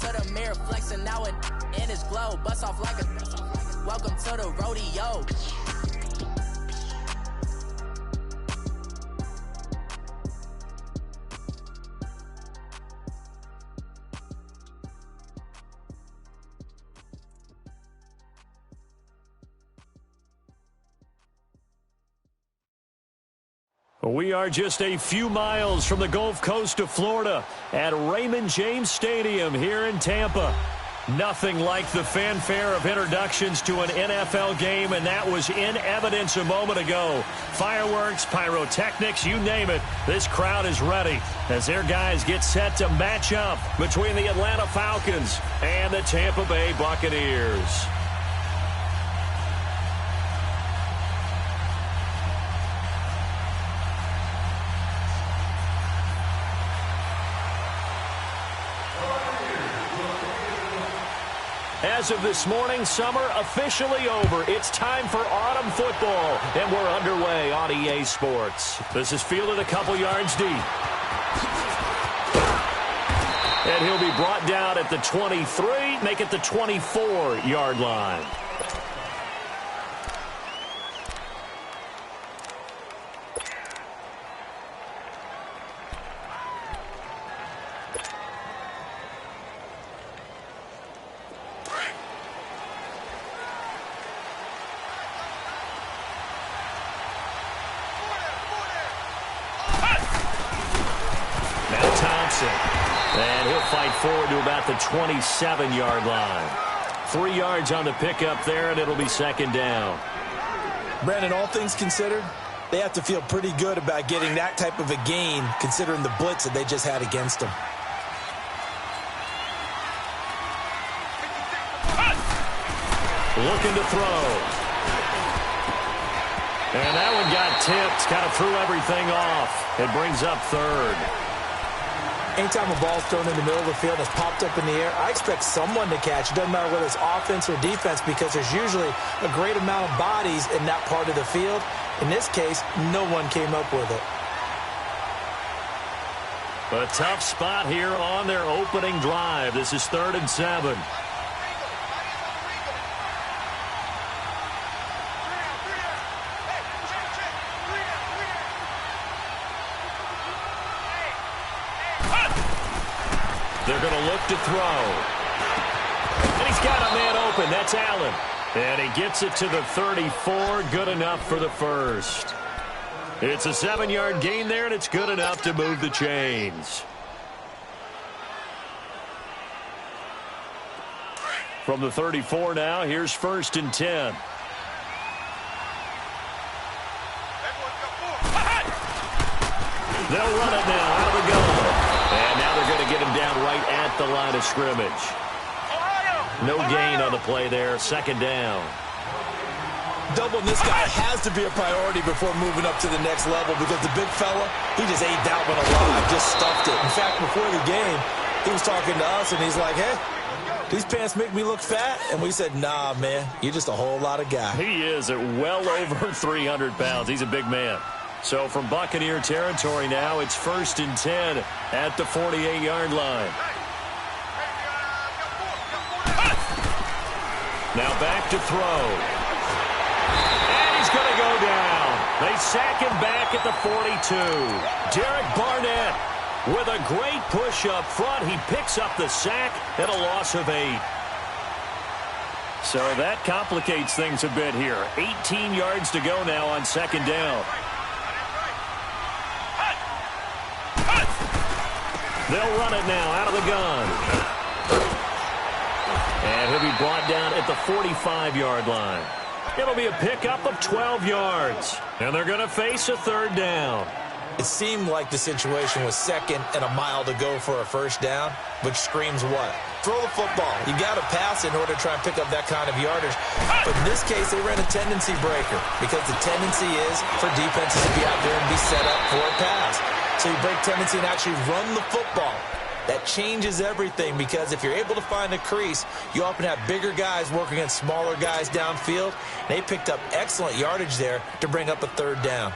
to the mirror, flexing now and in his glow. Bust off like a welcome to the rodeo. We are just a few miles from the Gulf Coast of Florida at Raymond James Stadium here in Tampa. Nothing like the fanfare of introductions to an NFL game, and that was in evidence a moment ago. Fireworks, pyrotechnics, you name it. This crowd is ready as their guys get set to match up between the Atlanta Falcons and the Tampa Bay Buccaneers. As of this morning, summer officially over. It's time for autumn football, and we're underway on EA Sports. This is fielded a couple yards deep. And he'll be brought down at the 23, make it the 24-yard line. And he'll fight forward to about the 27-yard line. 3 yards on the pickup there, and it'll be second down. Brandon, all things considered, they have to feel pretty good about getting that type of a gain, considering the blitz that they just had against them. Looking to throw. And that one got tipped, kind of threw everything off. It brings up third. Anytime a ball's thrown in the middle of the field and it's popped up in the air, I expect someone to catch. It doesn't matter whether it's offense or defense, because there's usually a great amount of bodies in that part of the field. In this case, no one came up with it. A tough spot here on their opening drive. This is 3rd and 7. They're going to look to throw. And he's got a man open. That's Allen. And he gets it to the 34. Good enough for the first. It's a 7-yard gain there, and it's good enough to move the chains. From the 34 now, here's 1st and 10. They'll run it now out of the gun. And now they're going to get him down right at the line of scrimmage. No gain on the play there. 2nd down. Doubling this guy has to be a priority before moving up to the next level, because the big fella, he just ate that one alive, just stuffed it. In fact, before the game, he was talking to us, and he's like, hey, these pants make me look fat. And we said, nah, man, you're just a whole lot of guy. He is at well over 300 pounds. He's a big man. So from Buccaneer territory now, it's 1st and 10 at the 48-yard line. Now back to throw. And he's going to go down. They sack him back at the 42. Derek Barnett with a great push up front. He picks up the sack and a loss of 8. So that complicates things a bit here. 18 yards to go now on 2nd down. They'll run it now out of the gun. And he'll be brought down at the 45-yard line. It'll be a pickup of 12 yards. And they're going to face a 3rd down. It seemed like the situation was 2nd and a mile to go for a 1st down, which screams what? Throw the football. You got to pass in order to try and pick up that kind of yardage. But in this case, they ran a tendency breaker, because the tendency is for defenses to be out there and be set up for a pass. So you break tendency and actually run the football. That changes everything, because if you're able to find a crease, you often have bigger guys working against smaller guys downfield. They picked up excellent yardage there to bring up a 3rd down.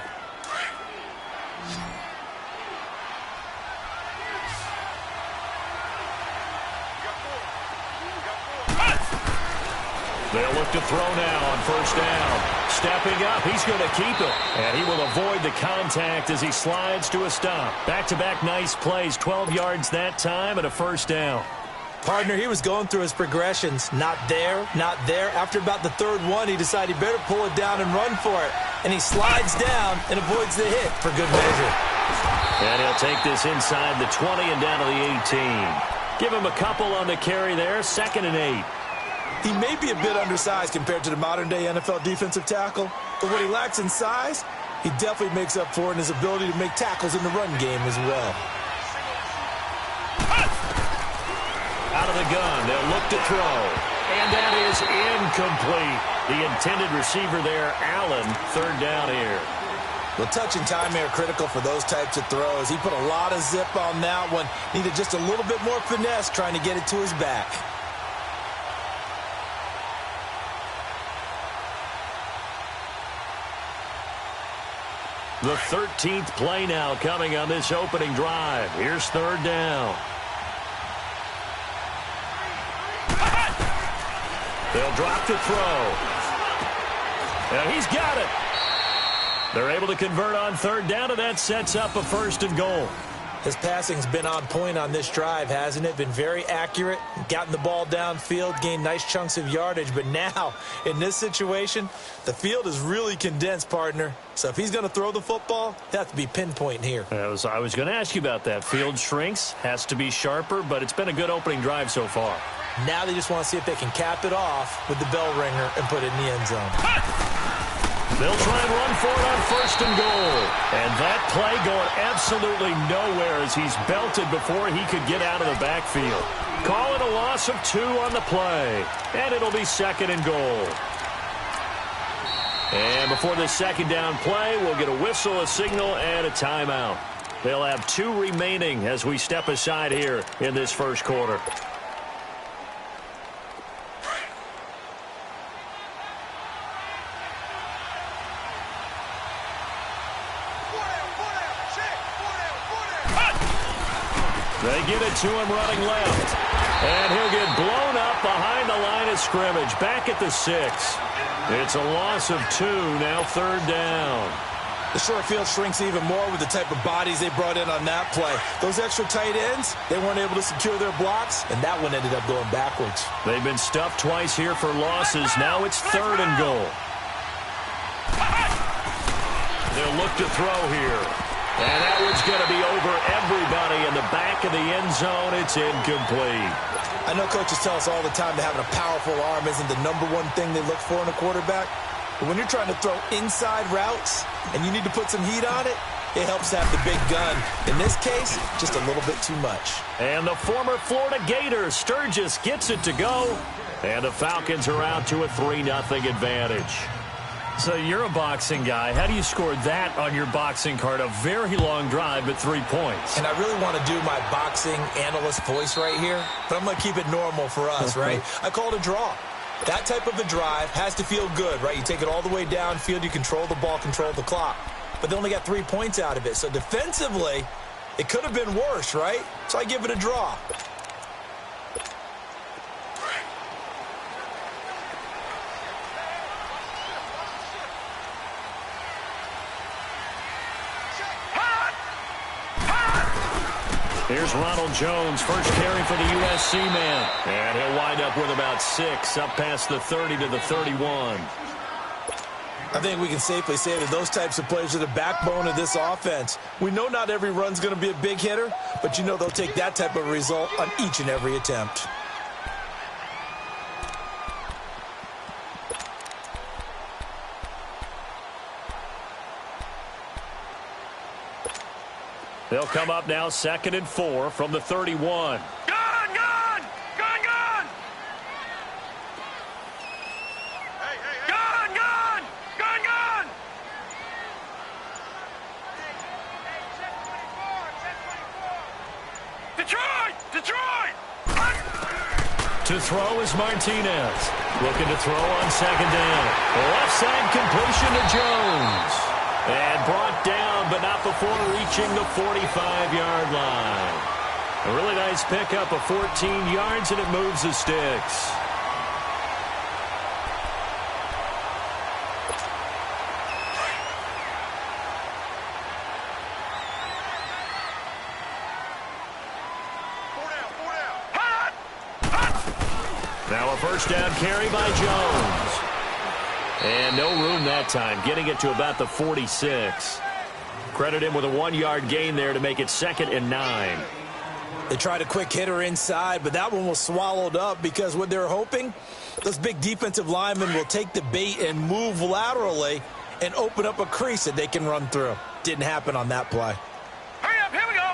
They'll look to throw now on first down. Stepping up, he's going to keep it. And he will avoid the contact as he slides to a stop. Back-to-back nice plays, 12 yards that time and a first down. Partner, he was going through his progressions. Not there, not there. After about the third one, he decided he better pull it down and run for it. And he slides down and avoids the hit for good measure. And he'll take this inside the 20 and down to the 18. Give him a couple on the carry there, 2nd and 8. He may be a bit undersized compared to the modern-day NFL defensive tackle, but what he lacks in size, he definitely makes up for in his ability to make tackles in the run game as well. Out of the gun, they'll look to throw. And that is incomplete. The intended receiver there, Allen, 3rd down here. Well, touch and timing are critical for those types of throws. He put a lot of zip on that one. Needed just a little bit more finesse trying to get it to his back. The 13th play now coming on this opening drive. Here's 3rd down. They'll drop to throw. And he's got it. They're able to convert on 3rd down, and that sets up a 1st and goal. His passing's been on point on this drive, hasn't it? Been very accurate, gotten the ball downfield, gained nice chunks of yardage. But now, in this situation, the field is really condensed, partner. So if he's going to throw the football, he'll have to be pinpointing here. I was going to ask you about that. Field shrinks, has to be sharper, but it's been a good opening drive so far. Now they just want to see if they can cap it off with the bell ringer and put it in the end zone. They'll try and run for it on 1st and goal. And that play going absolutely nowhere as he's belted before he could get out of the backfield. Call it a loss of 2 on the play. And it'll be 2nd and goal. And before the 2nd down play, we'll get a whistle, a signal, and a timeout. They'll have 2 remaining as we step aside here in this first quarter. They get it to him running left. And he'll get blown up behind the line of scrimmage. Back at the 6. It's a loss of 2, now 3rd down. The short field shrinks even more with the type of bodies they brought in on that play. Those extra tight ends, they weren't able to secure their blocks, and that one ended up going backwards. They've been stuffed twice here for losses. Now it's 3rd and goal. They'll look to throw here. And that one's going to be over everybody in the back of the end zone. It's incomplete. I know coaches tell us all the time that having a powerful arm isn't the #1 thing they look for in a quarterback. But when you're trying to throw inside routes and you need to put some heat on it, it helps to have the big gun. In this case, just a little bit too much. And the former Florida Gator, Sturgis, gets it to go. And the Falcons are out to a 3-0 advantage. So you're a boxing guy. How do you score that on your boxing card? A very long drive, but 3 points. And I really want to do my boxing analyst voice right here, but I'm going to keep it normal for us, right? I call it a draw. That type of a drive has to feel good, right? You take it all the way downfield, you control the ball, control the clock. But they only got 3 points out of it. So defensively, it could have been worse, right? So I give it a draw. Here's Ronald Jones, first carry for the USC man. And he'll wind up with about 6, up past the 30 to the 31. I think we can safely say that those types of plays are the backbone of this offense. We know not every run's going to be a big hitter, but you know they'll take that type of result on each and every attempt. They'll come up now 2nd and 4 from the 31. Gun! Gun! Gun! Gun! Hey, hey, hey. Gun! Gun! Gun! Gun! Detroit! Detroit! To throw is Martinez. Looking to throw on 2nd down. Left side completion to Jones. And brought down, but not before reaching the 45-yard line. A really nice pickup of 14 yards, and it moves the sticks. Now a first down carry by Jones. And no room that time, getting it to about the 46. Credit him with a 1-yard gain there to make it 2nd and 9. They tried a quick hitter inside, but that one was swallowed up because what they're hoping, those big defensive linemen will take the bait and move laterally and open up a crease that they can run through. Didn't happen on that play. Hurry up, here we go.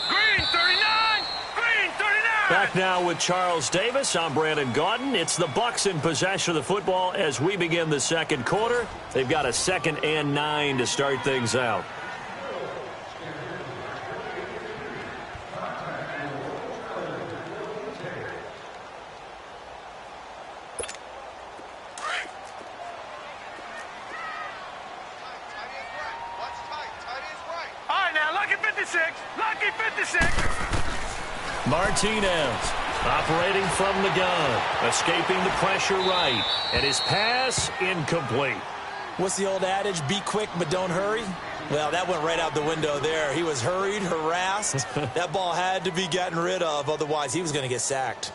Green 39, green 39. Back now with Charles Davis. I'm Brandon Gaudin. It's the Bucs in possession of the football as we begin the second quarter. They've got a 2nd and 9 to start things out. Lucky 56. Martinez operating from the gun, escaping the pressure right, and his pass incomplete. What's the old adage? Be quick, but don't hurry. Well, that went right out the window there. He was hurried, harassed. That ball had to be gotten rid of, otherwise he was going to get sacked.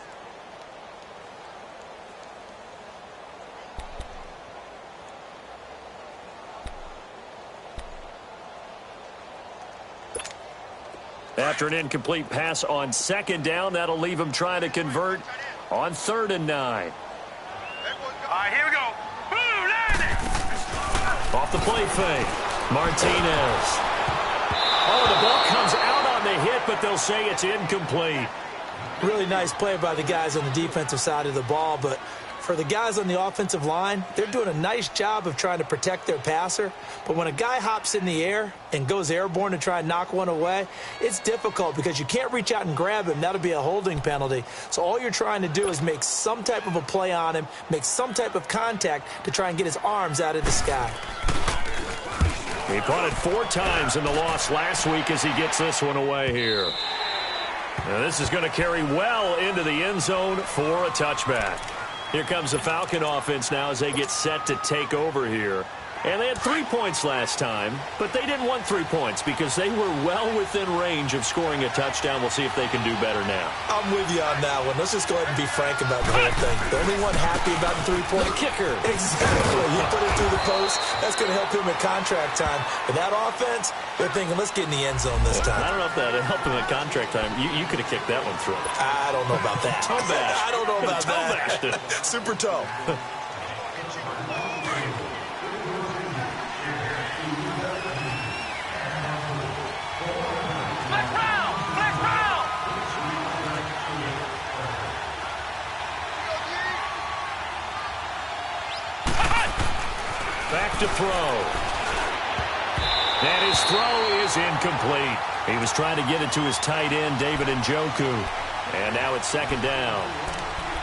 After an incomplete pass on 2nd down, that'll leave him trying to convert on 3rd and 9. All right, here we go. Boom, landing. Off the play fake, Martinez. Oh, the ball comes out on the hit, but they'll say it's incomplete. Really nice play by the guys on the defensive side of the ball, but for the guys on the offensive line, they're doing a nice job of trying to protect their passer. But when a guy hops in the air and goes airborne to try and knock one away, it's difficult because you can't reach out and grab him. That'll be a holding penalty. So all you're trying to do is make some type of a play on him, make some type of contact to try and get his arms out of the sky. He punted 4 times in the loss last week as he gets this one away here. Now this is going to carry well into the end zone for a touchback. Here comes the Falcon offense now as they get set to take over here. And they had 3 points last time, but they didn't want 3 points because they were well within range of scoring a touchdown. We'll see if they can do better now. I'm with you on that one. Let's just go ahead and be frank about the whole thing. The only one happy about the 3-point kicker. Exactly. You put it through the post. That's going to help him at contract time. But that offense, they're thinking, let's get in the end zone this time. I don't know if that helped him at contract time. You could have kicked that one through. I don't know about that. Toe bash. I don't know about that. Super toe. Back to throw. And his throw is incomplete. He was trying to get it to his tight end, David Njoku. And now it's 2nd down.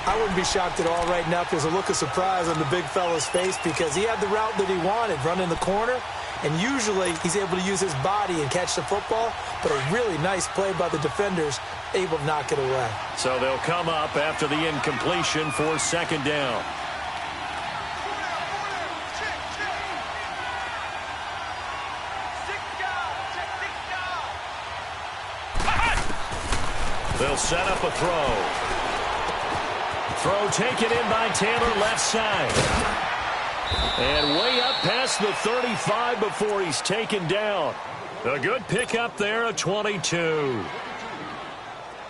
I wouldn't be shocked at all right now if there's a look of surprise on the big fella's face because he had the route that he wanted, running the corner. And usually he's able to use his body and catch the football. But a really nice play by the defenders, able to knock it away. So they'll come up after the incompletion for 2nd down. They'll set up a throw. Throw taken in by Taylor, left side. And way up past the 35 before he's taken down. A good pickup there at 22.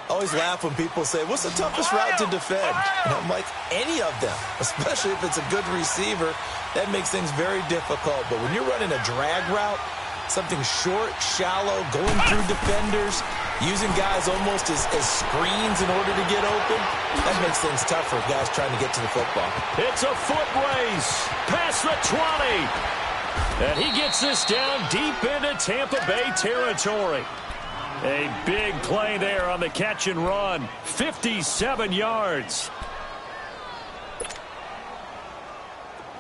Always laugh when people say, what's the toughest route to defend? And I'm like, any of them, especially if it's a good receiver. That makes things very difficult. But when you're running a drag route, something short, shallow, going through defenders, using guys almost as screens in order to get open, that makes things tough for guys trying to get to the football. It's a foot race past the 20. And he gets this down deep into Tampa Bay territory. A big play there on the catch and run. 57 yards.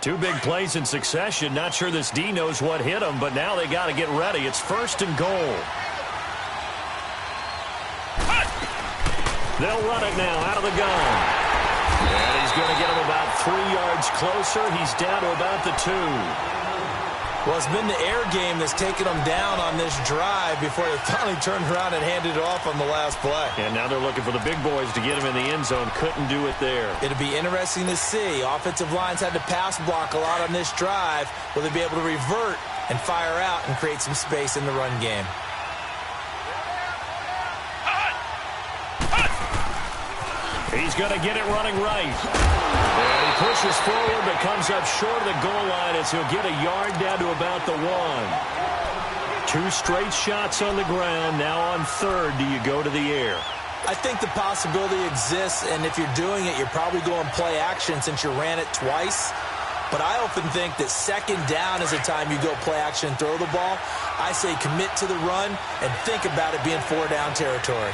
2 big plays in succession. Not sure this D knows what hit him, but now they got to get ready. It's 1st and goal. They'll run it now out of the gun. And he's going to get him about 3 yards closer. He's down to about the 2. Well, it's been the air game that's taken them down on this drive before they finally turned around and handed it off on the last play. And now they're looking for the big boys to get him in the end zone. Couldn't do it there. It'll be interesting to see. Offensive lines had to pass block a lot on this drive. Will they be able to revert and fire out and create some space in the run game? He's going to get it running right. And he pushes forward but comes up short of the goal line as he'll get a yard down to about the 1. 2 straight shots on the ground. Now on third, do you go to the air? I think the possibility exists, and if you're doing it, you're probably going play action since you ran it twice. But I often think that second down is the time you go play action and throw the ball. I say commit to the run and think about it being 4-down territory.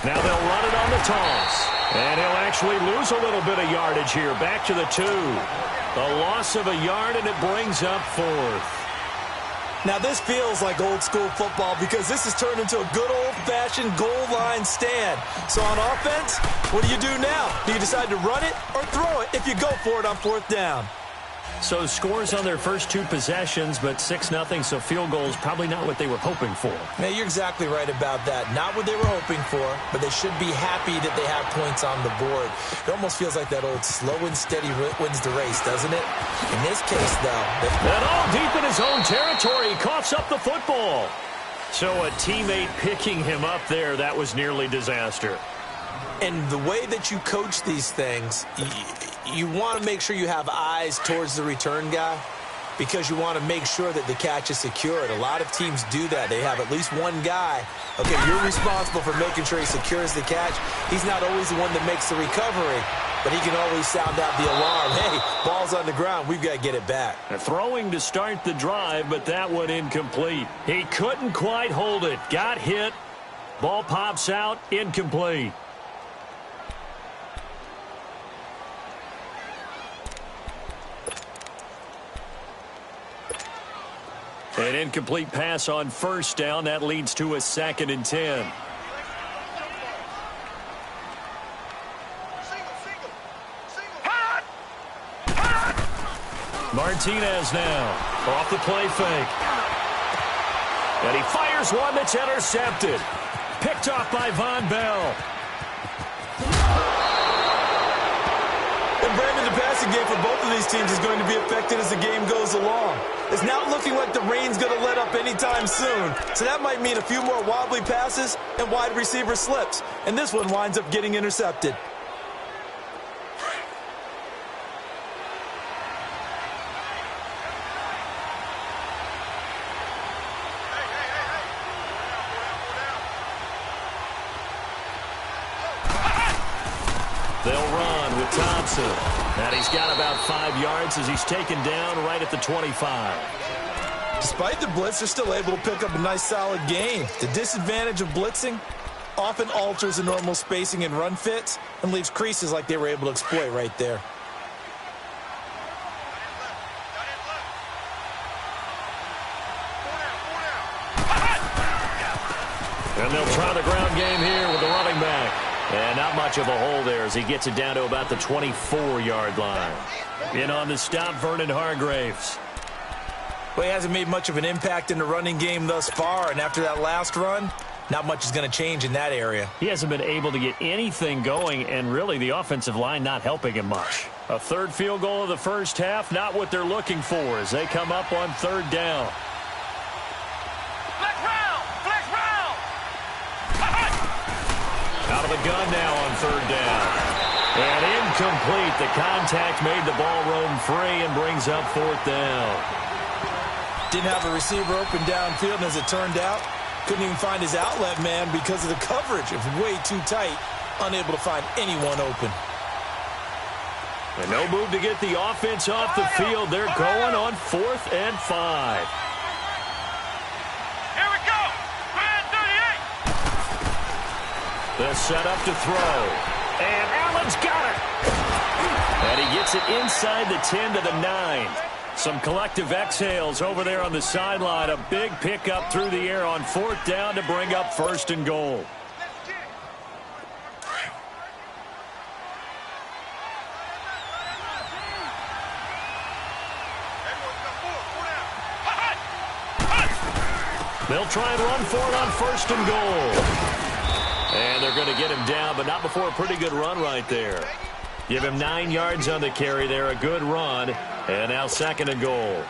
Now they'll run it on the toss. And he'll actually lose a little bit of yardage here. Back to the 2. A loss of a yard, and it brings up 4th. Now this feels like old school football because this has turned into a good old-fashioned goal line stand. So on offense, what do you do now? Do you decide to run it or throw it if you go for it on 4th down? So scores on their first 2 possessions, but 6-0, so field goals probably not what they were hoping for. Yeah, you're exactly right about that. Not what they were hoping for, but they should be happy that they have points on the board. It almost feels like that old slow and steady wins the race, doesn't it? In this case, though... And all deep in his own territory, he coughs up the football. So a teammate picking him up there, that was nearly disaster. And the way that you coach these things... You want to make sure you have eyes towards the return guy because you want to make sure that the catch is secured. A lot of teams do that. They have at least one guy. Okay, you're responsible for making sure he secures the catch. He's not always the one that makes the recovery, but he can always sound out the alarm. Hey, ball's on the ground. We've got to get it back. Throwing to start the drive, but that one incomplete. He couldn't quite hold it. Got hit. Ball pops out. Incomplete. An incomplete pass on first down. That leads to a 2nd and 10. Martinez now off the play fake. And he fires one that's intercepted. Picked off by Von Bell. And Brandon, the passing game for both of these teams is going to be affected as the game goes along. It's not looking like the rain's going to let up anytime soon. So that might mean a few more wobbly passes and wide receiver slips. And this one winds up getting intercepted. They'll run with Thompson. And he's got about 5 yards as he's taken down right at the 25. Despite the blitz, they're still able to pick up a nice solid gain. The disadvantage of blitzing often alters the normal spacing and run fits and leaves creases like they were able to exploit right there. And they'll try the ground game here with the running back. And not much of a hole there as he gets it down to about the 24-yard line. In on the stop, Vernon Hargraves. Well, he hasn't made much of an impact in the running game thus far, and after that last run, not much is going to change in that area. He hasn't been able to get anything going, and really the offensive line not helping him much. A 3rd field goal of the first half, not what they're looking for as they come up on 3rd down. Out of the gun now on 3rd down. And incomplete. The contact made the ball roam free and brings up 4th down. Didn't have a receiver open downfield, and as it turned out, couldn't even find his outlet man because of the coverage. It was way too tight, unable to find anyone open. And no move to get the offense off the field. They're going on 4th and 5. The setup to throw. And Allen's got it. And he gets it inside the 10 to the 9. Some collective exhales over there on the sideline. A big pickup through the air on 4th down to bring up 1st and goal. They'll try and run for it on 1st and goal. And they're going to get him down, but not before a pretty good run right there. Give him 9 yards on the carry there, a good run. And now 2nd and goal.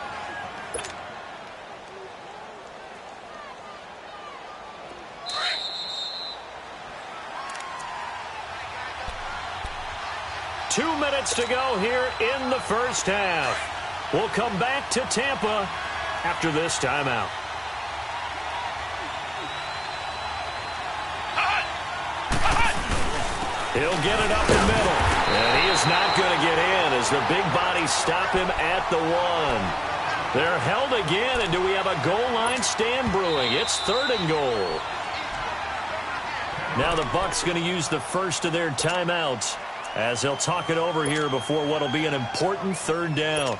Two minutes to go here in the first half. We'll come back to Tampa after this timeout. He'll get it up the middle. And he is not going to get in as the big bodies stop him at the 1. They're held again, and do we have a goal line stand brewing? It's 3rd and goal. Now the Bucs going to use the first of their timeouts as they'll talk it over here before what will be an important 3rd down.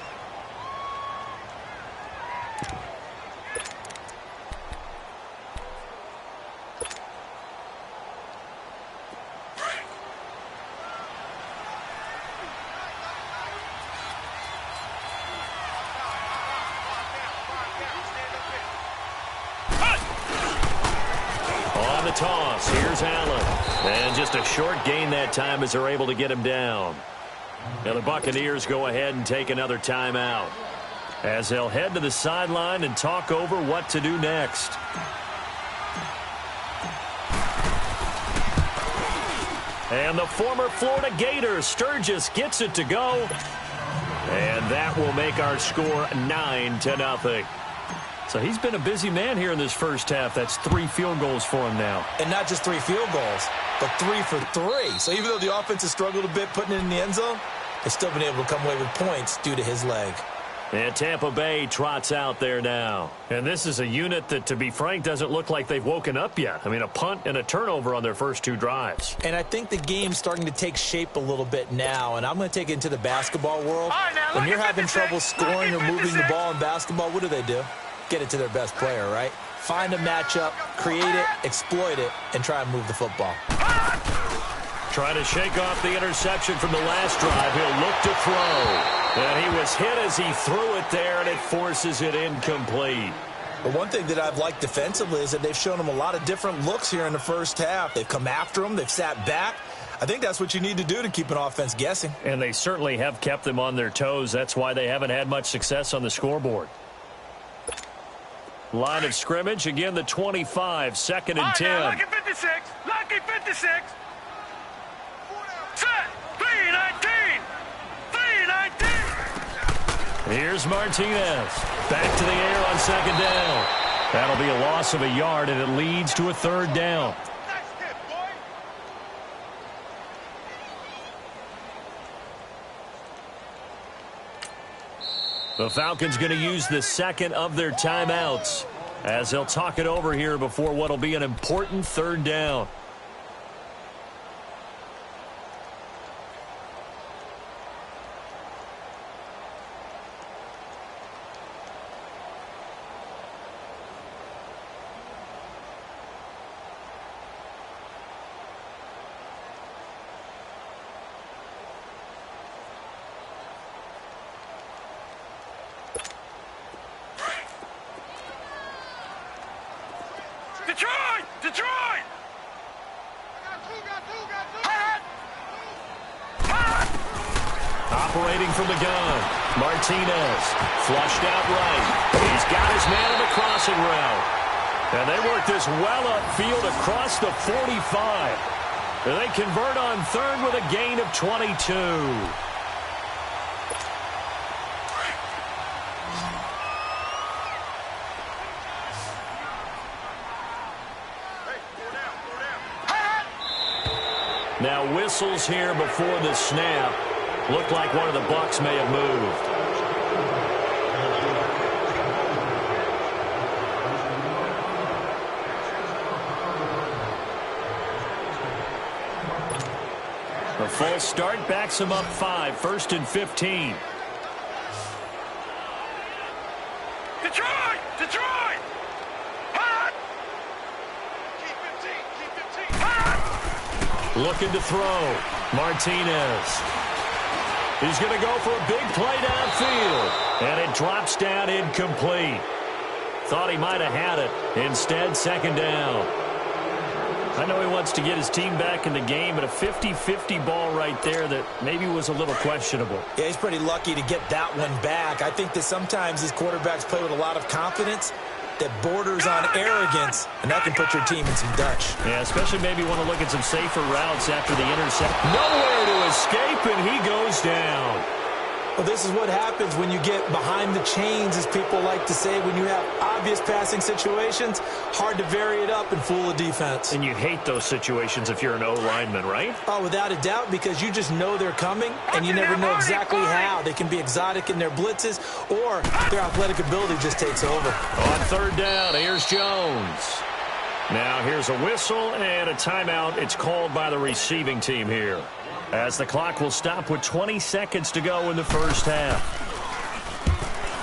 Toss. Here's Allen. And just a short gain that time as they're able to get him down. Now the Buccaneers go ahead and take another timeout as they'll head to the sideline and talk over what to do next. And the former Florida Gator, Sturgis, gets it to go. And that will make our score 9-0. So he's been a busy man here in this first half. That's 3 field goals for him now. And not just 3 field goals, but 3 for 3. So even though the offense has struggled a bit putting it in the end zone, they've still been able to come away with points due to his leg. And Tampa Bay trots out there now. And this is a unit that, to be frank, doesn't look like they've woken up yet. I mean, a punt and a turnover on their first 2 drives. And I think the game's starting to take shape a little bit now. And I'm going to take it into the basketball world. When you're having trouble scoring or moving the ball in basketball, what do? Get it to their best player, right? Find a matchup, create it, exploit it, and try and move the football. Try to shake off the interception from the last drive. He'll look to throw. And he was hit as he threw it there, and it forces it incomplete. But one thing that I've liked defensively is that they've shown him a lot of different looks here in the first half. They've come after him. They've sat back. I think that's what you need to do to keep an offense guessing. And they certainly have kept them on their toes. That's why they haven't had much success on the scoreboard. Line of scrimmage, again, the 25, 2nd and 10. Lucky 56, lucky 56. Set, 319, 319. Here's Martinez. Back to the air on 2nd down. That'll be a loss of a yard, and it leads to a 3rd down. The Falcons going to use the 2nd of their timeouts as they'll talk it over here before what will be an important 3rd down. Detroit! Detroit! Operating from the gun, Martinez flushed out right. He's got his man on the crossing route. And they work this well upfield across the 45. And they convert on 3rd with a gain of 22. Now whistles here before the snap. Looked like one of the Bucs may have moved. A false start backs him up 5, 1st and 15. Detroit! Detroit! Hot! Keep 15, Hot! Looking to throw. Martinez. He's going to go for a big play downfield. And it drops down incomplete. Thought he might have had it. Instead, second down. I know he wants to get his team back in the game, but a 50-50 ball right there that maybe was a little questionable. Yeah, he's pretty lucky to get that one back. I think that sometimes these quarterbacks play with a lot of confidence that borders on arrogance, and that can put your team in some Dutch. Yeah, especially maybe want to look at some safer routes after the intercept. Nowhere to escape, and he goes down. Well, this is what happens when you get behind the chains, as people like to say. When you have obvious passing situations, hard to vary it up and fool a defense. And you hate those situations if you're an O-lineman, right? Oh, without a doubt, because you just know they're coming, and you never know exactly how. They can be exotic in their blitzes, or their athletic ability just takes over. On third down, here's Jones. Now here's a whistle and a timeout. It's called by the receiving team here, as the clock will stop with 20 seconds to go in the first half.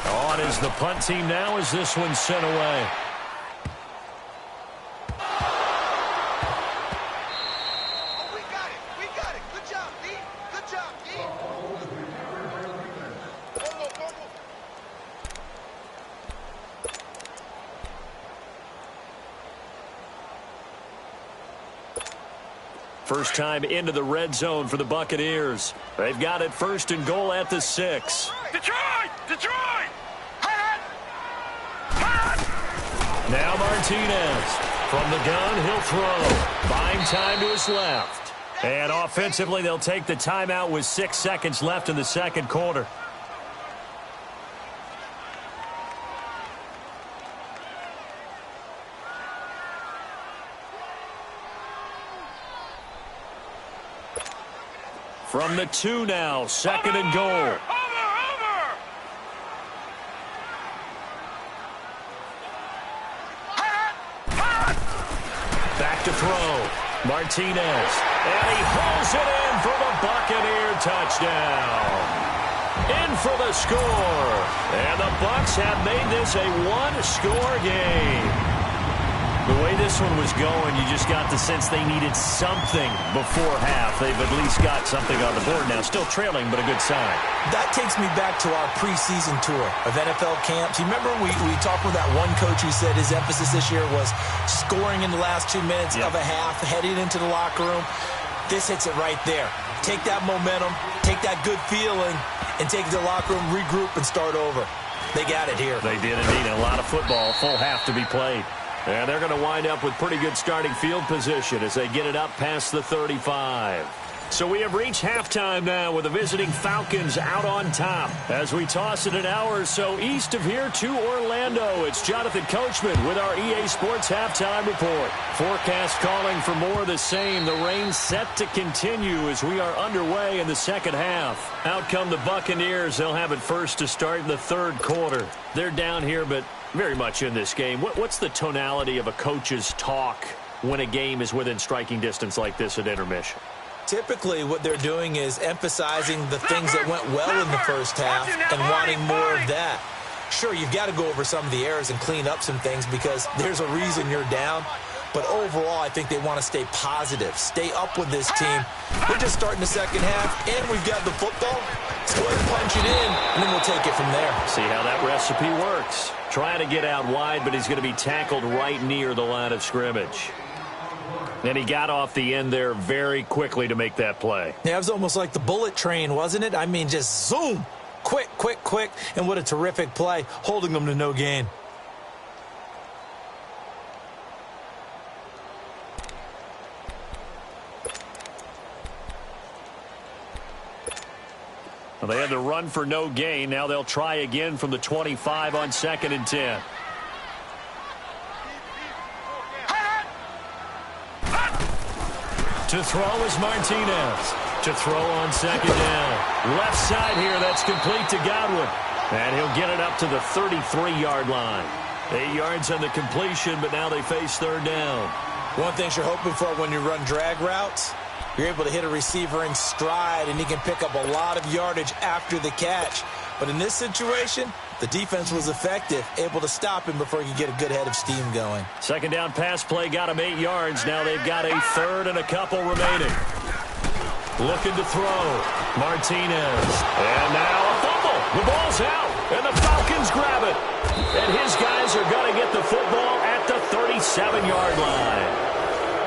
On is the punt team now as this one's sent away. We got it. We got it. Good job, D. Good job, D. Fumble. First time into the red zone for the Buccaneers. They've got it first and goal at the 6. Detroit! Detroit! Now Martinez. From the gun, he'll throw. Buying time to his left. And offensively, they'll take the timeout with 6 seconds left in the second quarter. From the 2 now, second and goal. Over! Back to throw. Martinez. And he hauls it in for the Buccaneer touchdown. In for the score. And the Bucs have made this a one-score game. The way this one was going, you just got the sense they needed something before half. They've at least got something on the board now. Still trailing, but a good sign. That takes me back to our preseason tour of NFL camps. You remember we talked with that one coach who said his emphasis this year was scoring in the last 2 minutes of a half, heading into the locker room. This hits it right there. Take that momentum, take that good feeling, and take it to the locker room, regroup, and start over. They got it here. They did indeed. A lot of football, full half to be played. And they're going to wind up with pretty good starting field position as they get it up past the 35. So we have reached halftime now with the visiting Falcons out on top. As we toss it an hour or so east of here to Orlando, it's Jonathan Coachman with our EA Sports Halftime Report. Forecast calling for more of the same. The rain set to continue as we are underway in the second half. Out come the Buccaneers. They'll have it first to start in the third quarter. They're down here, but very much in this game. What's the tonality of a coach's talk when a game is within striking distance like this at intermission? Typically, what they're doing is emphasizing the things that went well in the first half and wanting more of that. Sure, you've got to go over some of the errors and clean up some things because there's a reason you're down. But overall, I think they want to stay positive, stay up with this team. We're just starting the second half, and we've got the football. Let's go ahead and punch it in, and then we'll take it from there. See how that recipe works. Trying to get out wide, but he's going to be tackled right near the line of scrimmage. And he got off the end there very quickly to make that play. Yeah, it was almost like the bullet train, wasn't it? I mean, just zoom. Quick, and what a terrific play, holding them to no gain. Well, they had to run for no gain. Now they'll try again from the 25 on 2nd and 10. To throw is Martinez. To throw on 2nd down. Left side here, that's complete to Godwin. And he'll get it up to the 33-yard line. 8 yards on the completion, but now they face 3rd down. One thing you're hoping for when you run drag routes, you're able to hit a receiver in stride, and he can pick up a lot of yardage after the catch. But in this situation, the defense was effective, able to stop him before he could get a good head of steam going. 2nd down pass play got him 8 yards. Now they've got a 3rd and a couple remaining. Looking to throw. Martinez. And now a fumble. The ball's out, and the Falcons grab it. And his guys are going to get the football at the 37-yard line.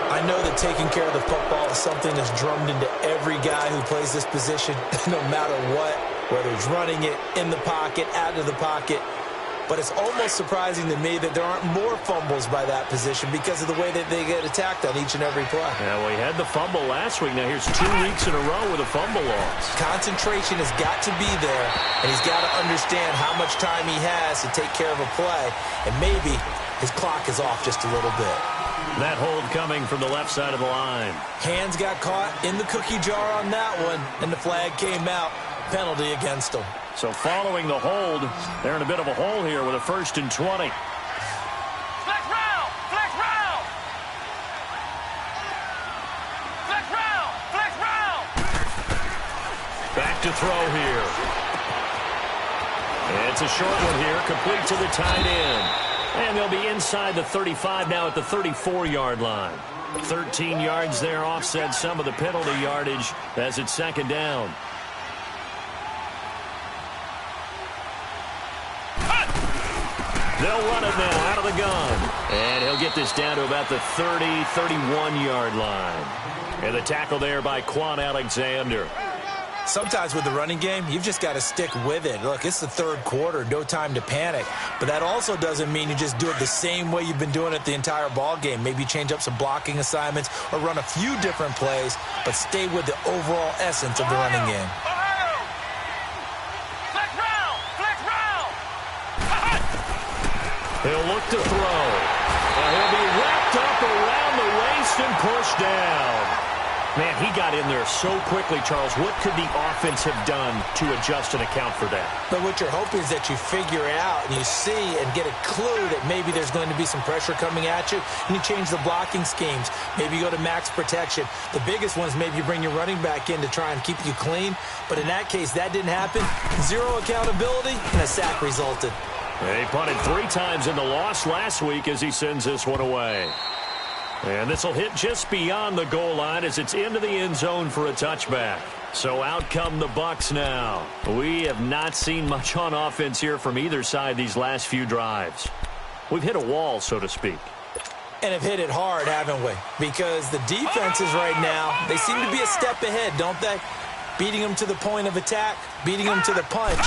I know that taking care of the football is something that's drummed into every guy who plays this position, no matter what, whether he's running it, in the pocket, out of the pocket. But it's almost surprising to me that there aren't more fumbles by that position because of the way that they get attacked on each and every play. Yeah, we had the fumble last week. Now here's 2 weeks in a row with a fumble loss. Concentration has got to be there, and he's got to understand how much time he has to take care of a play, and maybe his clock is off just a little bit. That hold coming from the left side of the line. Hands got caught in the cookie jar on that one, and the flag came out. Penalty against him. So following the hold, they're in a bit of a hole here with a 1st and 20. Flex round! Flex round! Flex round! Flex round! Back to throw here. It's a short one here, complete to the tight end. And they'll be inside the 35 now at the 34-yard line. 13 yards there offset some of the penalty yardage as it's 2nd down. They'll run it now out of the gun. And he'll get this down to about the 30, 31-yard line. And the tackle there by Quan Alexander. Sometimes with the running game, you've just got to stick with it. Look, it's the 3rd quarter, no time to panic. But that also doesn't mean you just do it the same way you've been doing it the entire ball game. Maybe change up some blocking assignments or run a few different plays, but stay with the overall essence of the running game. He'll look to throw. And he'll be wrapped up around the waist and pushed down. Man, he got in there so quickly, Charles. What could the offense have done to adjust and account for that? But what you're hoping is that you figure out and you see and get a clue that maybe there's going to be some pressure coming at you, and you change the blocking schemes. Maybe you go to max protection. The biggest one is maybe you bring your running back in to try and keep you clean. But in that case, that didn't happen. 0 accountability, and a sack resulted. He punted 3 times in the loss last week as he sends this one away. And this will hit just beyond the goal line as it's into the end zone for a touchback. So out come the Bucs now. We have not seen much on offense here from either side these last few drives. We've hit a wall, so to speak. And have hit it hard, haven't we? Because the defenses right now, they seem to be a step ahead, don't they? Beating them to the point of attack, beating them to the punch.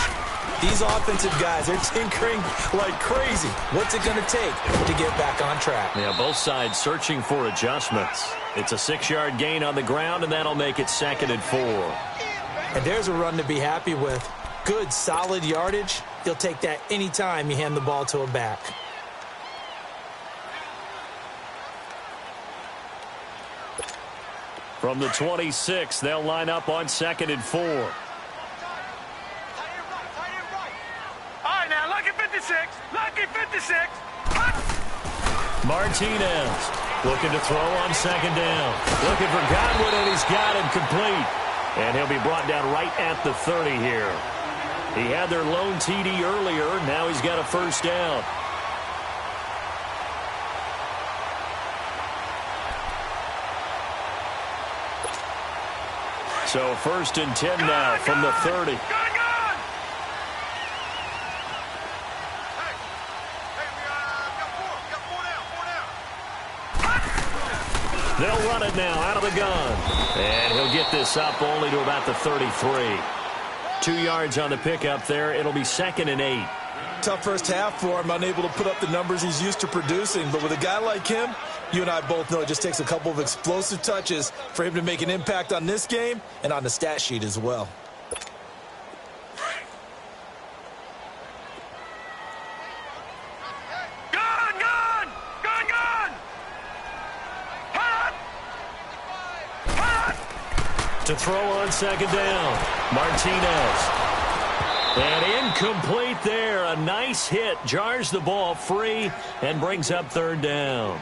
These offensive guys are tinkering like crazy. What's it going to take to get back on track? Yeah, both sides searching for adjustments. It's a 6-yard gain on the ground, and that'll make it 2nd and 4. And there's a run to be happy with. Good, solid yardage. You'll take that anytime you hand the ball to a back. From the 26, they'll line up on 2nd and 4. Lucky 56. Martinez looking to throw on 2nd down. Looking for Godwin, and he's got him complete. And he'll be brought down right at the 30 here. He had their lone TD earlier. Now he's got a 1st down. So 1st and 10 now from the 30. They'll run it now out of the gun. And he'll get this up only to about the 33. 2 yards on the pickup there. It'll be 2nd and 8. Tough first half for him, unable to put up the numbers he's used to producing. But with a guy like him, you and I both know it just takes a couple of explosive touches for him to make an impact on this game and on the stat sheet as well. To throw on 2nd down. Martinez. And incomplete there. A nice hit. Jars the ball free and brings up 3rd down.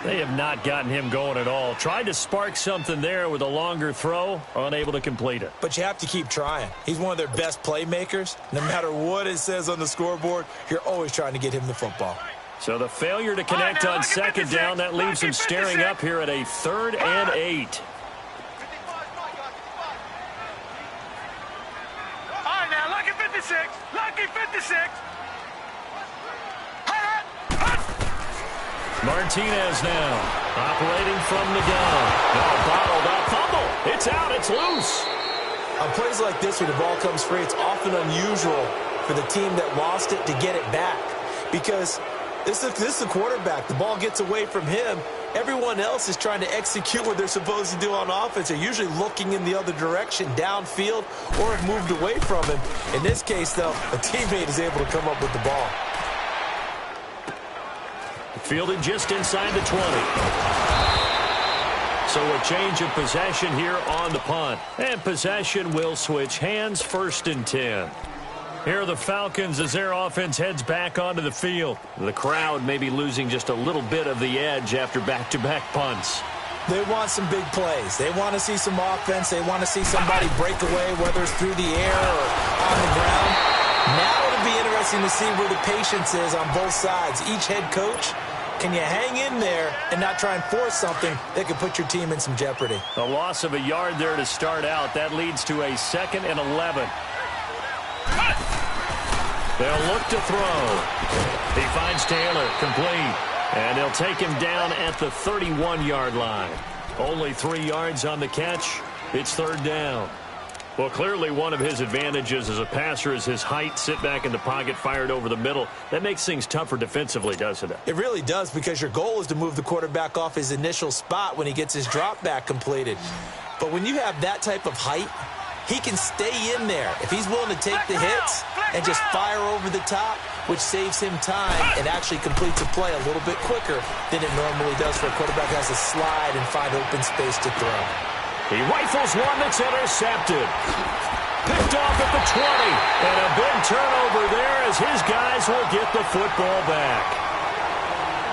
They have not gotten him going at all. Tried to spark something there with a longer throw. Unable to complete it. But you have to keep trying. He's one of their best playmakers. No matter what it says on the scoreboard, you're always trying to get him the football. So the failure to connect on 2nd down, that leaves him staring up here at a 3rd and 8. Lucky 56. Martinez now, operating from the gun. Now bottled up, fumble. It's out, it's loose. On plays like this where the ball comes free, it's often unusual for the team that lost it to get it back. Because this is the quarterback. The ball gets away from him. Everyone else is trying to execute what they're supposed to do on offense. They're usually looking in the other direction, downfield, or have moved away from him. In this case, though, a teammate is able to come up with the ball. Fielded just inside the 20. So a change of possession here on the punt. And possession will switch hands, 1st and 10. Here are the Falcons as their offense heads back onto the field. The crowd may be losing just a little bit of the edge after back-to-back punts. They want some big plays. They want to see some offense. They want to see somebody break away, whether it's through the air or on the ground. Now it'll be interesting to see where the patience is on both sides. Each head coach, can you hang in there and not try and force something that could put your team in some jeopardy? A loss of a yard there to start out. That leads to a 2nd and 11. They'll look to throw. He finds Taylor, complete. And they'll take him down at the 31-yard line. Only 3 yards on the catch. It's 3rd down. Well, clearly one of his advantages as a passer is his height. Sit back in the pocket, fired over the middle. That makes things tougher defensively, doesn't it? It really does, because your goal is to move the quarterback off his initial spot when he gets his drop back completed. But when you have that type of height, he can stay in there if he's willing to take the hits and just fire over the top, which saves him time and actually completes a play a little bit quicker than it normally does for a quarterback who has to slide and find open space to throw. He rifles one that's intercepted. Picked off at the 20. And a big turnover there as his guys will get the football back.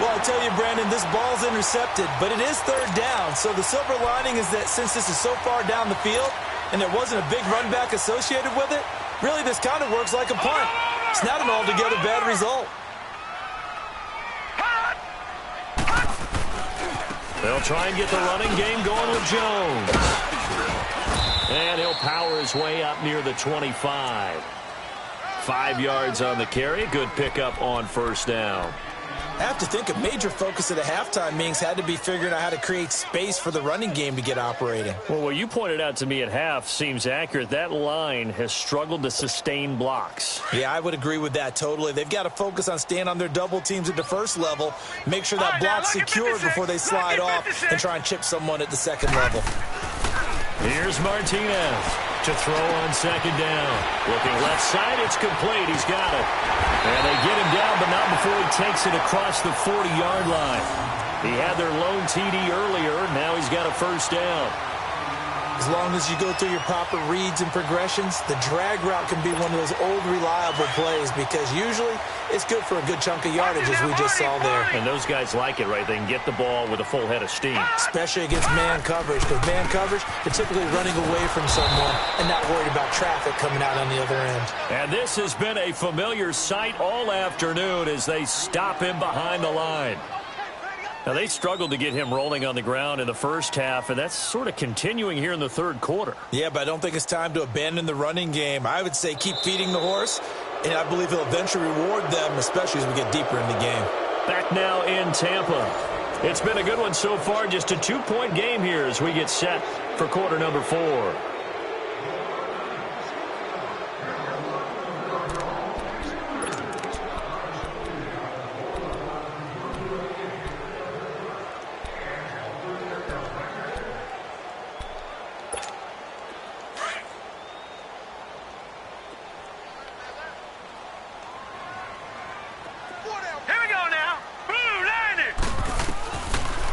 Well, I tell you, Brandon, this ball's intercepted, but it is 3rd down. So the silver lining is that since this is so far down the field and there wasn't a big run back associated with it, really this kind of works like a punt. It's not an altogether bad result. They'll try and get the running game going with Jones. And he'll power his way up near the 25. 5 yards on the carry. Good pickup on 1st down. I have to think a major focus of the halftime meetings had to be figuring out how to create space for the running game to get operating. Well, what you pointed out to me at half seems accurate. That line has struggled to sustain blocks. Yeah, I would agree with that totally. They've got to focus on staying on their double teams at the 1st level, make sure that block's secured before they slide off and try and chip someone at the 2nd level. Here's Martinez to throw on 2nd down. Looking left side, it's complete. He's got it. And they get him down, but not before he takes it across the 40-yard line. He had their lone TD earlier. Now he's got a 1st down. As long as you go through your proper reads and progressions, the drag route can be one of those old reliable plays because usually it's good for a good chunk of yardage, as we just saw there. And those guys like it, right? They can get the ball with a full head of steam. Especially against man coverage, because man coverage, they're typically running away from someone and not worried about traffic coming out on the other end. And this has been a familiar sight all afternoon as they stop him behind the line. Now, they struggled to get him rolling on the ground in the 1st half, and that's sort of continuing here in the 3rd quarter. Yeah, but I don't think it's time to abandon the running game. I would say keep feeding the horse, and I believe he'll eventually reward them, especially as we get deeper in the game. Back now in Tampa. It's been a good one so far, just a 2-point game here as we get set for quarter number 4.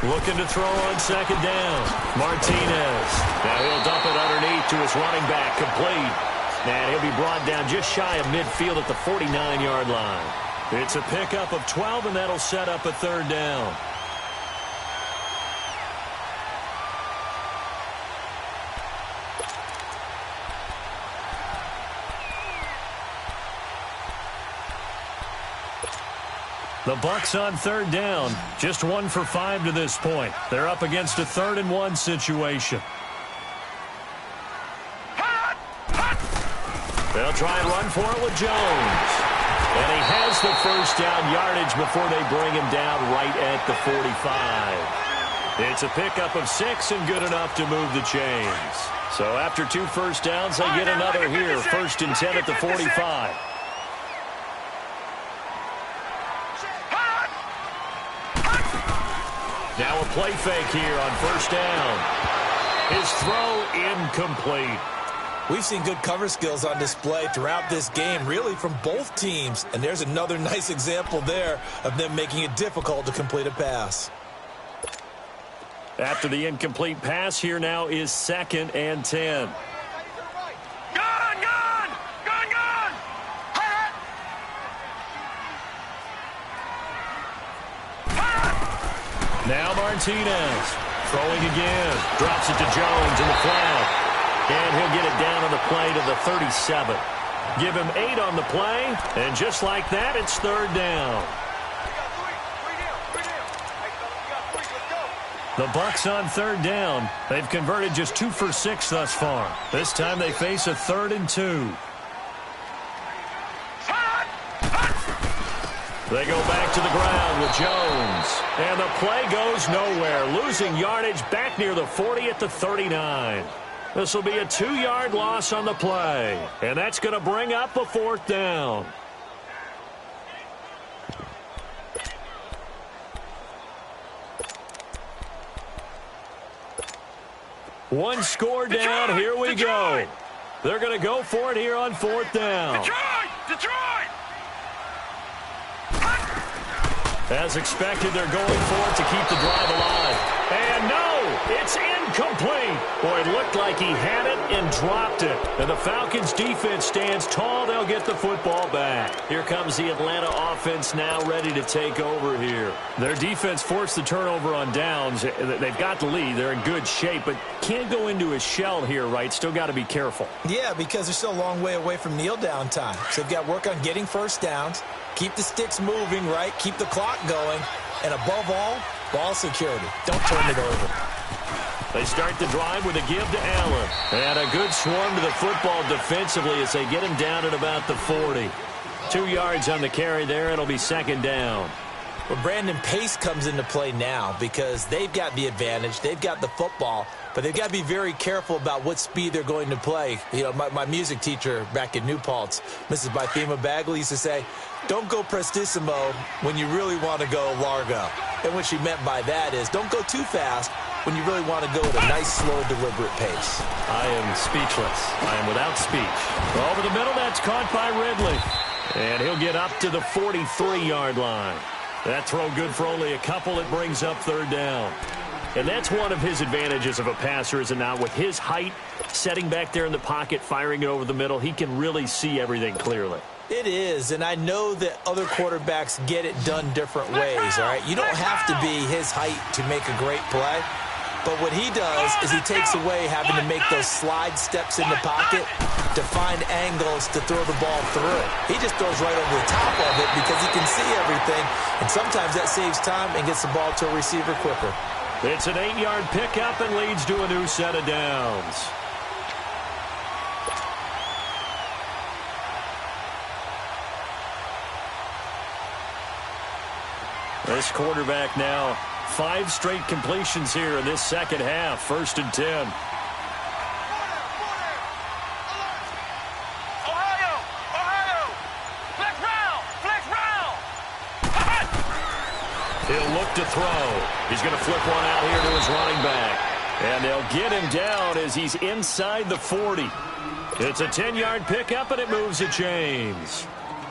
Looking to throw on 2nd down. Martinez. Now he'll dump it underneath to his running back. Complete. And he'll be brought down just shy of midfield at the 49-yard line. It's a pickup of 12, and that'll set up a 3rd down. The Bucs on 3rd down, just 1 for 5 to this point. They're up against a 3rd and 1 situation. They'll try and run for it with Jones. And he has the 1st down yardage before they bring him down right at at the 45. It's a pickup of 6 and good enough to move the chains. So after 2 first downs, they get another here. 1st and 10 at the 45. Now a play fake here on 1st down. His throw incomplete. We've seen good cover skills on display throughout this game, really from both teams. And there's another nice example there of them making it difficult to complete a pass. After the incomplete pass, here now is 2nd and 10. Now Martinez throwing again. Drops it to Jones in the flat. And he'll get it down on the play to the 37. Give him 8 on the play. And just like that, it's 3rd down. The Bucs on 3rd down. They've converted just 2 for 6 thus far. This time they face a 3rd and 2. They go back to the ground with Jones. And the play goes nowhere. Losing yardage back near the 40 at the 39. This will be a 2-yard loss on the play. And that's going to bring up a 4th down. One score down. Here we go. They're going to go for it here on 4th down. Detroit! As expected, they're going for it to keep the drive alive. And no, it's incomplete. Boy, it looked like he had it and dropped it. And the Falcons defense stands tall. They'll get the football back. Here comes the Atlanta offense now ready to take over here. Their defense forced the turnover on downs. They've got the lead. They're in good shape, but can't go into a shell here, right? Still got to be careful. Yeah, because they're still a long way away from kneel down time. So they've got to work on getting first downs. Keep the sticks moving, right? Keep the clock going. And above all, ball security. Don't turn it over. They start the drive with a give to Allen. And a good swarm to the football defensively as they get him down at about the 40. 2 yards on the carry there. It'll be 2nd down. Well, Brandon, pace comes into play now because they've got the advantage. They've got the football, but they've got to be very careful about what speed they're going to play. You know, my music teacher back in New Paltz, Mrs. Bythema Bagley, used to say, don't go prestissimo when you really want to go largo. And what she meant by that is don't go too fast when you really want to go at a nice, slow, deliberate pace. I am speechless. I am without speech. Over the middle, that's caught by Ridley. And he'll get up to the 43-yard line. That throw good for only a couple. It brings up 3rd down. And that's one of his advantages of a passer, is it not? With his height, setting back there in the pocket, firing it over the middle, he can really see everything clearly. It is, and I know that other quarterbacks get it done different ways, all right? You don't have to be his height to make a great play. But what he does is he takes away having to make those slide steps in the pocket to find angles to throw the ball through. He just throws right over the top of it because he can see everything, and sometimes that saves time and gets the ball to a receiver quicker. It's an 8-yard pickup and leads to a new set of downs. This quarterback now, 5 straight completions here in this second half. 1st and 10. Ohio! Flex round! He'll look to throw. He's going to flip one out here to his running back. And they'll get him down as he's inside the 40. It's a 10-yard pickup, and it moves the chains.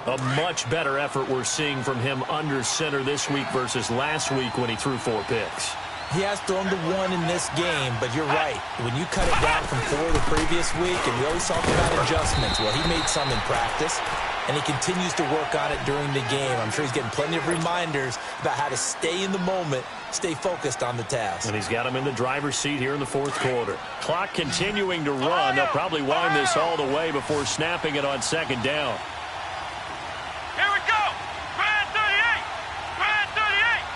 A much better effort we're seeing from him under center this week versus last week when he threw 4 picks. He has thrown to 1 in this game, but you're right. When you cut it down from 4 the previous week, and we always talk about adjustments, well, he made some in practice, and he continues to work on it during the game. I'm sure he's getting plenty of reminders about how to stay in the moment, stay focused on the task. And he's got him in the driver's seat here in the 4th quarter. Clock continuing to run. They'll probably wind this all the way before snapping it on 2nd down. Here we go! Grand 38! Grand 38!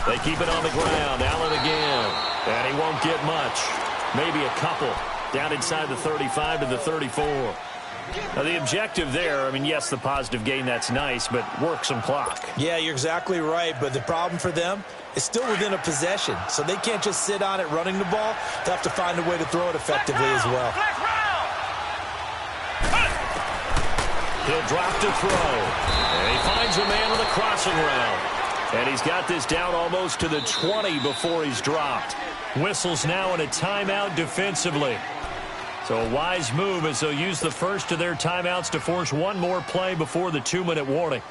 They keep it on the ground. Allen again. And he won't get much. Maybe a couple. down inside the 35 to the 34. Now, the objective there, I mean, yes, the positive gain, that's nice, but work some clock. Yeah, you're exactly right, but the problem for them is still within a possession, so they can't just sit on it running the ball. They have to find a way to throw it effectively as well. He'll drop to throw, and he finds a man on the crossing route. And he's got this down almost to the 20 before he's dropped. Whistles now in a timeout defensively. So a wise move as they'll use the first of their timeouts to force one more play before the 2-minute warning.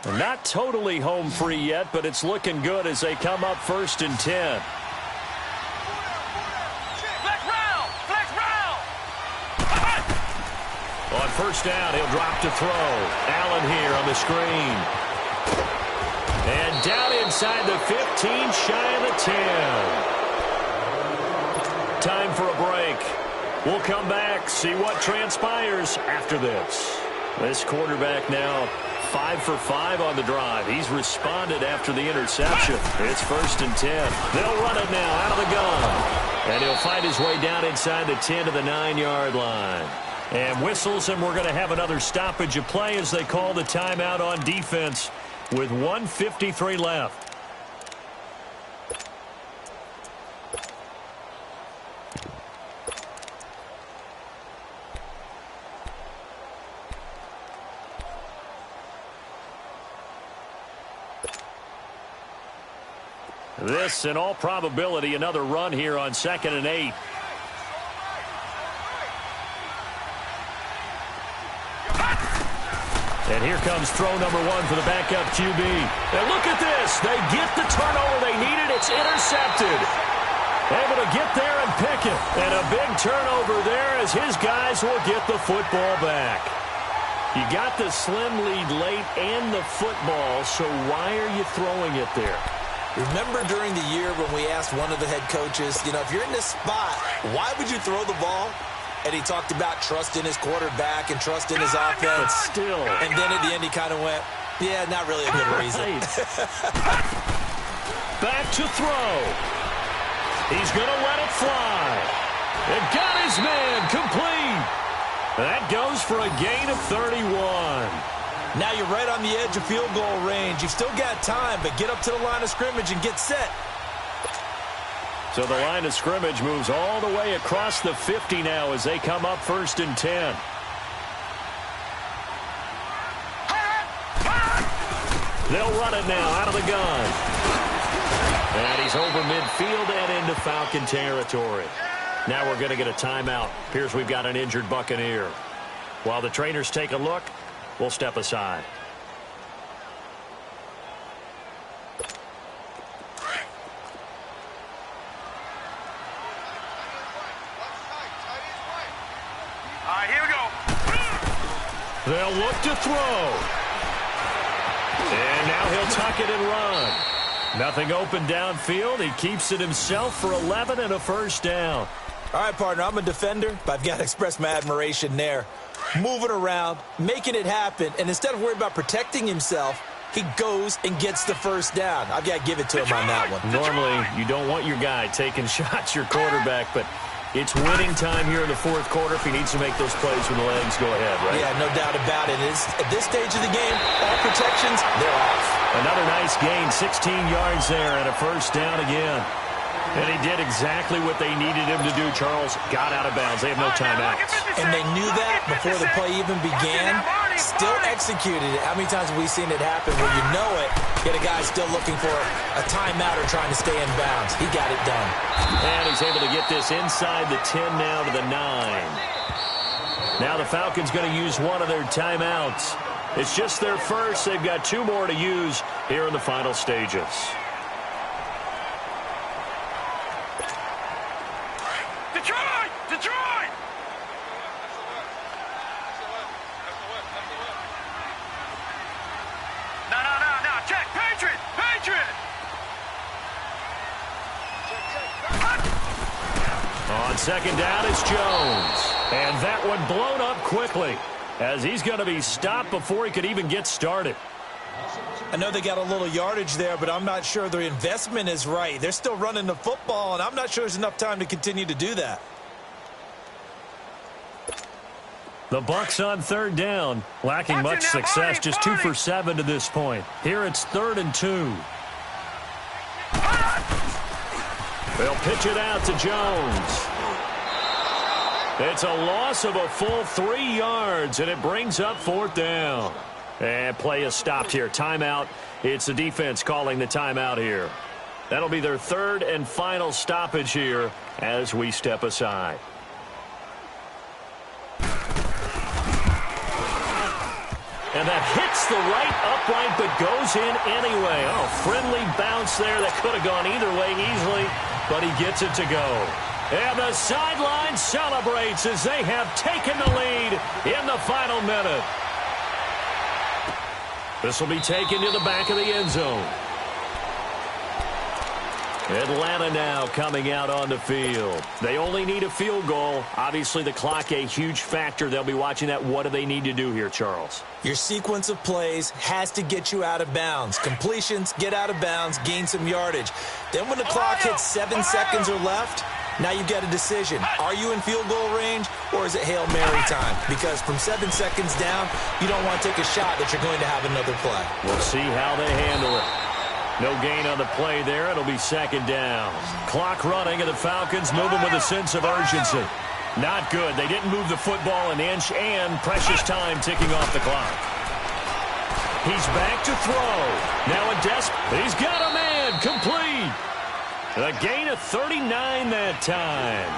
They're not totally home free yet, but it's looking good as they come up 1st and 10. On first down, he'll drop to throw. Allen here on the screen. And down inside the 15, shy of the 10. Time for a break. We'll come back, see what transpires after this. This quarterback now 5 for 5 on the drive. He's responded after the interception. It's 1st and 10. They'll run it now out of the gun. And he'll find his way down inside the 10 to the 9-yard line. And whistles, and we're going to have another stoppage of play as they call the timeout on defense with 1:53 left. This, in all probability, another run here on 2nd and 8. And here comes throw number 1 for the backup QB. And look at this. They get the turnover they needed. It's intercepted. Able to get there and pick it. And a big turnover there as his guys will get the football back. You got the slim lead late and the football, so why are you throwing it there? Remember during the year when we asked one of the head coaches, you know, if you're in this spot, why would you throw the ball? And he talked about trust in his quarterback and trust in his offense. But still. And then at the end he kind of went, yeah, not really a good reason. Back to throw. He's going to let it fly. And got his man complete. That goes for a gain of 31. Now you're right on the edge of field goal range. You've still got time, but get up to the line of scrimmage and get set. So the line of scrimmage moves all the way across the 50 now as they come up 1st and 10. They'll run it now out of the gun. And he's over midfield and into Falcon territory. Now we're going to get a timeout. Appears we've got an injured Buccaneer. While the trainers take a look, we'll step aside. Here we go. They'll look to throw. And now he'll tuck it and run. Nothing open downfield. He keeps it himself for 11 and a first down. All right, partner, I'm a defender, but I've got to express my admiration there. Moving around, making it happen, and instead of worrying about protecting himself, he goes and gets the first down. I've got to give it to him on that one. Normally, you don't want your guy taking shots, your quarterback, but it's winning time here in the 4th quarter if he needs to make those plays when the legs go ahead, right? Yeah, no doubt about it. At this stage of the game, all protections, they're off. Another nice gain, 16 yards there and a first down again. And he did exactly what they needed him to do. Charles got out of bounds. They have no timeouts. And they knew that before the play even began. Still executed it. How many times have we seen it happen where you know it, yet a guy's still looking for a timeout or trying to stay in bounds? He got it done. And he's able to get this inside the 10 now to the 9. Now the Falcons going to use one of their timeouts. It's just their first. They've got 2 more to use here in the final stages. Detroit! No, check, Patriot! On second down, it's Jones. And that one blown up quickly as he's going to be stopped before he could even get started. I know they got a little yardage there, but I'm not sure the investment is right. They're still running the football, and I'm not sure there's enough time to continue to do that. The Bucs on third down. Lacking much success, just 2 for 7 to this point. Here it's 3rd and 2. They'll pitch it out to Jones. It's a loss of a full 3 yards, and it brings up 4th down. And play is stopped here. Timeout. It's the defense calling the timeout here. That'll be their 3rd and final stoppage here as we step aside. And that hits the right upright but goes in anyway. Oh, friendly bounce there that could have gone either way easily, but he gets it to go. And the sideline celebrates as they have taken the lead in the final minute. This will be taken to the back of the end zone. Atlanta now coming out on the field. They only need a field goal. Obviously, the clock a huge factor. They'll be watching that. What do they need to do here, Charles? Your sequence of plays has to get you out of bounds. Completions, get out of bounds, gain some yardage. Then when the clock hits 7 seconds or left, now you've got a decision. Are you in field goal range, or is it Hail Mary time? Because from 7 seconds down, you don't want to take a shot that you're going to have another play. We'll see how they handle it. No gain on the play there. It'll be 2nd down. Clock running, and the Falcons moving with a sense of urgency. Not good. They didn't move the football an inch, and precious time ticking off the clock. He's back to throw. Now he's got a man. Complete. A gain of 39 that time.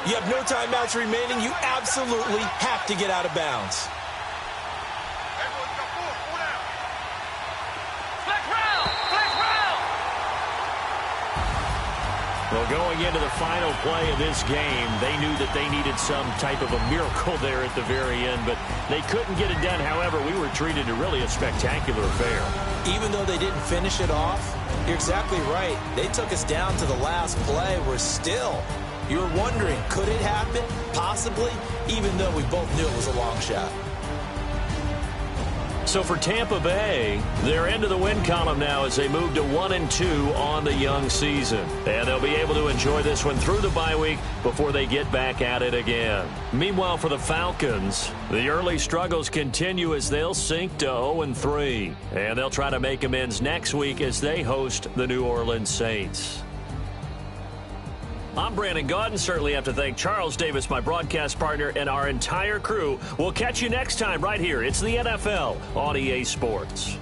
You have no timeouts remaining. You absolutely have to get out of bounds. Well, going into the final play of this game, they knew that they needed some type of a miracle there at the very end, but they couldn't get it done. However, we were treated to really a spectacular affair. Even though they didn't finish it off, you're exactly right. They took us down to the last play. You were wondering, could it happen? Possibly, even though we both knew it was a long shot. So for Tampa Bay, they're into the win column now as they move to 1-2 on the young season. And they'll be able to enjoy this one through the bye week before they get back at it again. Meanwhile, for the Falcons, the early struggles continue as they'll sink to 0-3. And they'll try to make amends next week as they host the New Orleans Saints. I'm Brandon Gaudin. Certainly have to thank Charles Davis, my broadcast partner, and our entire crew. We'll catch you next time right here. It's the NFL on EA Sports.